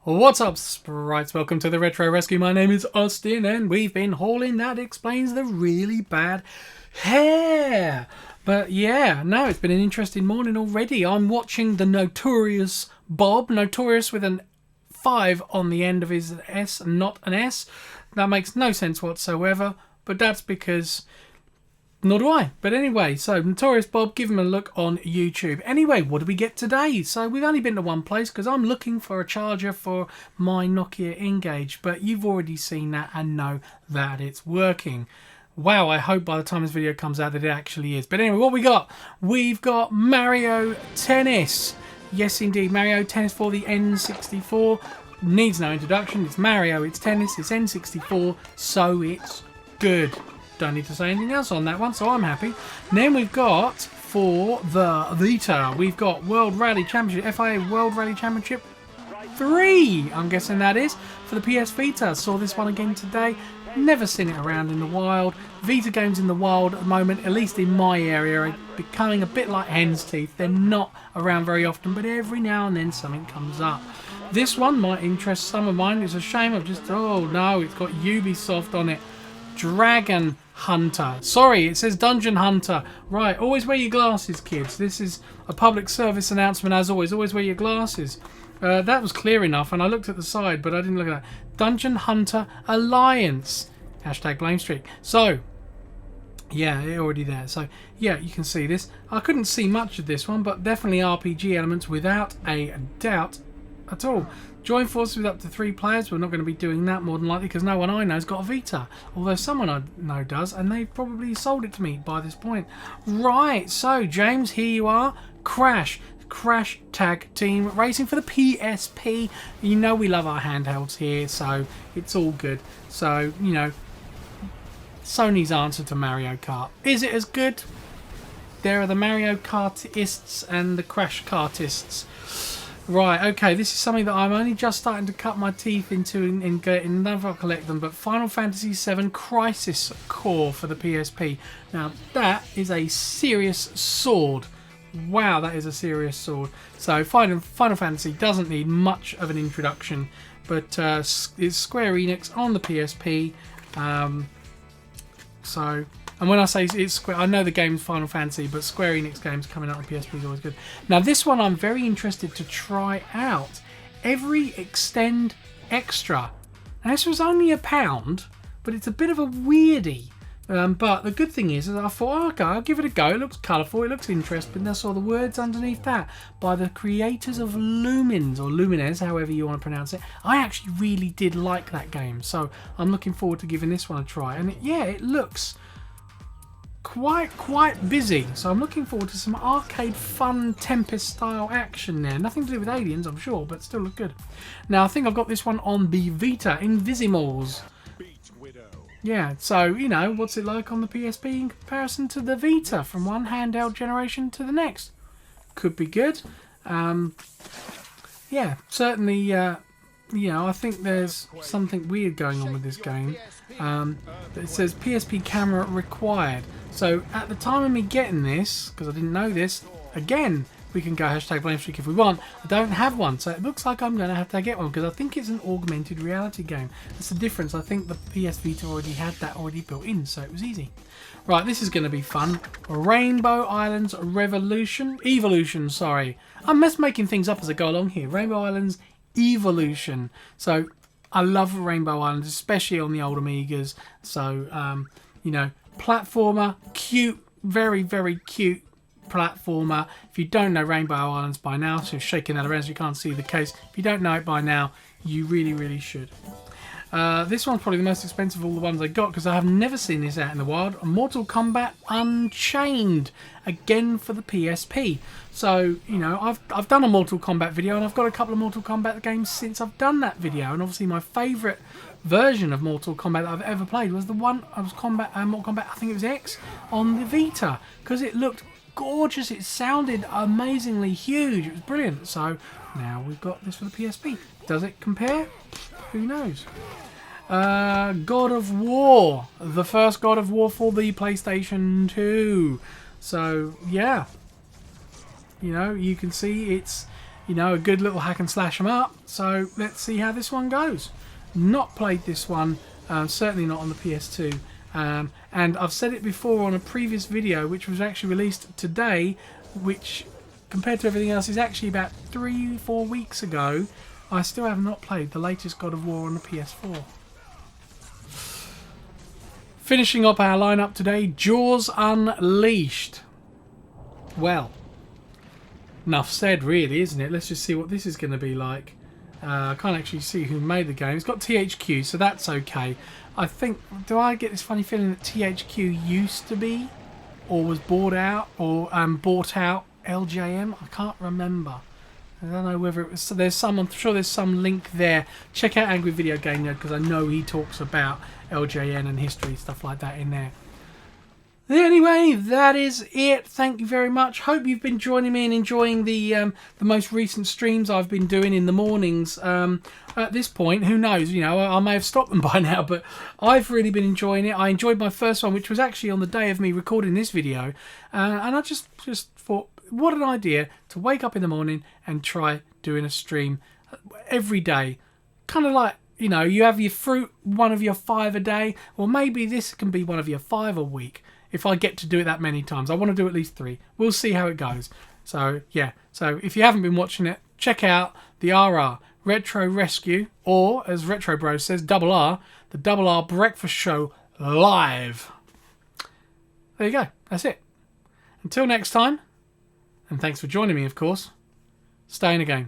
What's up, sprites? Welcome to the Retro Rescue. My name is Austin, and we've been hauling That Explains the Really Bad Hair. But yeah, no, it's been an interesting morning already. I'm watching the Notorious Bob, Notorious with an 5 on the end of his S, not an S. That makes no sense whatsoever, but that's because... nor do I. But anyway, so Notorious Bob, give him a look on YouTube. Anyway, what do we get today? So we've only been to one place because I'm looking for a charger for my Nokia Engage. But you've already seen that and know that it's working. Wow, I hope by the time this video comes out that it actually is. But anyway, what we got? We've got Mario Tennis. Yes, indeed, Mario Tennis for the N64. Needs no introduction. It's Mario, it's tennis, it's N64, so it's good. Don't need to say anything else on that one, so I'm happy. And then we've got, for the Vita, we've got World Rally Championship, FIA World Rally Championship 3, I'm guessing that is, for the PS Vita. Saw this one again today. Never seen it around in the wild. Vita games in the wild at the moment, at least in my area, are becoming a bit like hen's teeth. They're not around very often, but every now and then something comes up. This one might interest some of mine. It's a shame I've just... oh no, it's got Ubisoft on it. Dragon Hunter. Sorry, it says Dungeon Hunter. Right, always wear your glasses, kids. This is a public service announcement as always. Always wear your glasses. That was clear enough, and I looked at the side, but I didn't look at that. Dungeon Hunter Alliance. Hashtag blame streak. So, yeah, it's already there. So, yeah, you can see this. I couldn't see much of this one, but definitely RPG elements without a doubt at all. Join forces with up to 3 players. We're not going to be doing that more than likely because no one I know has got a Vita. Although someone I know does, and they've probably sold it to me by this point. Right, so James, here you are. Crash Tag Team Racing for the PSP. You know we love our handhelds here, so it's all good. So, you know, Sony's answer to Mario Kart. Is it as good? There are the Mario Kartists and the Crash Kartists. Right, okay, this is something that I'm only just starting to cut my teeth into in getting. Never collect them, but Final Fantasy VII Crisis Core for the PSP. Now, that is a serious sword. Wow, that is a serious sword. So, Final Fantasy doesn't need much of an introduction, but it's Square Enix on the PSP. And when I say it's Square, I know the game's Final Fantasy, but Square Enix games coming out on PSP is always good. Now this one I'm very interested to try out. Every Extend Extra. Now this was only £1, but it's a bit of a weirdie. But the good thing is I thought, oh, okay, I'll give it a go. It looks colourful, it looks interesting. I saw the words underneath that by the creators of Lumines, or Lumines, however you want to pronounce it. I actually really did like that game, so I'm looking forward to giving this one a try. And it looks quite busy, so I'm looking forward to some arcade fun Tempest style action there. Nothing to do with aliens, I'm sure, but still look good. Now I think I've got this one on the Vita, Invisimals. Yeah, so you know, what's it like on the PSP in comparison to the Vita from one handheld generation to the next? Could be good. Yeah, certainly. You know, I think there's something weird going on with this game. It says PSP camera required. So at the time of me getting this, because I didn't know this, again, we can go hashtag blame streak if we want. I don't have one, so it looks like I'm going to have to get one because I think it's an augmented reality game. That's the difference. I think the PS Vita already had that already built in, so it was easy. Right, this is going to be fun. Rainbow Islands Evolution, sorry. I'm just making things up as I go along here. Rainbow Islands Evolution. So I love Rainbow Islands, especially on the old Amigas. So, you know, platformer, cute, very, very cute platformer. If you don't know Rainbow Islands by now, so shaking that around so you can't see the case. If you don't know it by now, you really, really should. This one's probably the most expensive of all the ones I got because I have never seen this out in the wild. Mortal Kombat Unchained, again for the PSP. So, you know, I've done a Mortal Kombat video and I've got a couple of Mortal Kombat games since I've done that video. And obviously my favourite version of Mortal Kombat that I've ever played was the one, Mortal Kombat, I think it was X, on the Vita. Because it looked gorgeous, it sounded amazingly huge, it was brilliant. So now we've got this for the PSP. Does it compare? Who knows? God of War, the first God of War for the PlayStation 2. So yeah, you know, you can see it's you know, a good little hack and slash 'em up. So let's see how this one goes. Not played this one, certainly not on the PS2. And I've said it before on a previous video, which was actually released today, which compared to everything else is actually about 3-4 weeks ago. I still have not played the latest God of War on the PS4. Finishing up our lineup today, Jaws Unleashed. Well, enough said really, isn't it? Let's just see what this is going to be like. I can't actually see who made the game. It's got THQ, so that's okay. I think, do I get this funny feeling that THQ used to be, or was bought out, or bought out LJM? I can't remember. I don't know whether it was. So there's some. I'm sure there's some link there. Check out Angry Video Game Nerd because I know he talks about LJN and history stuff like that in there. Anyway, that is it. Thank you very much. Hope you've been joining me and enjoying the most recent streams I've been doing in the mornings. At this point, who knows? You know, I may have stopped them by now, but I've really been enjoying it. I enjoyed my first one, which was actually on the day of me recording this video, and I just thought, what an idea to wake up in the morning and try doing a stream every day. Kind of like, you know, you have your fruit, one of your 5 a day, or maybe this can be one of your 5 a week. If I get to do it that many times, I want to do at least 3. We'll see how it goes. So yeah, so if you haven't been watching it, check out the RR Retro Rescue, or as Retro Bros says, Double R, the Double R Breakfast Show live. There you go. That's it. Until next time. And thanks for joining me, of course. Stay in the game.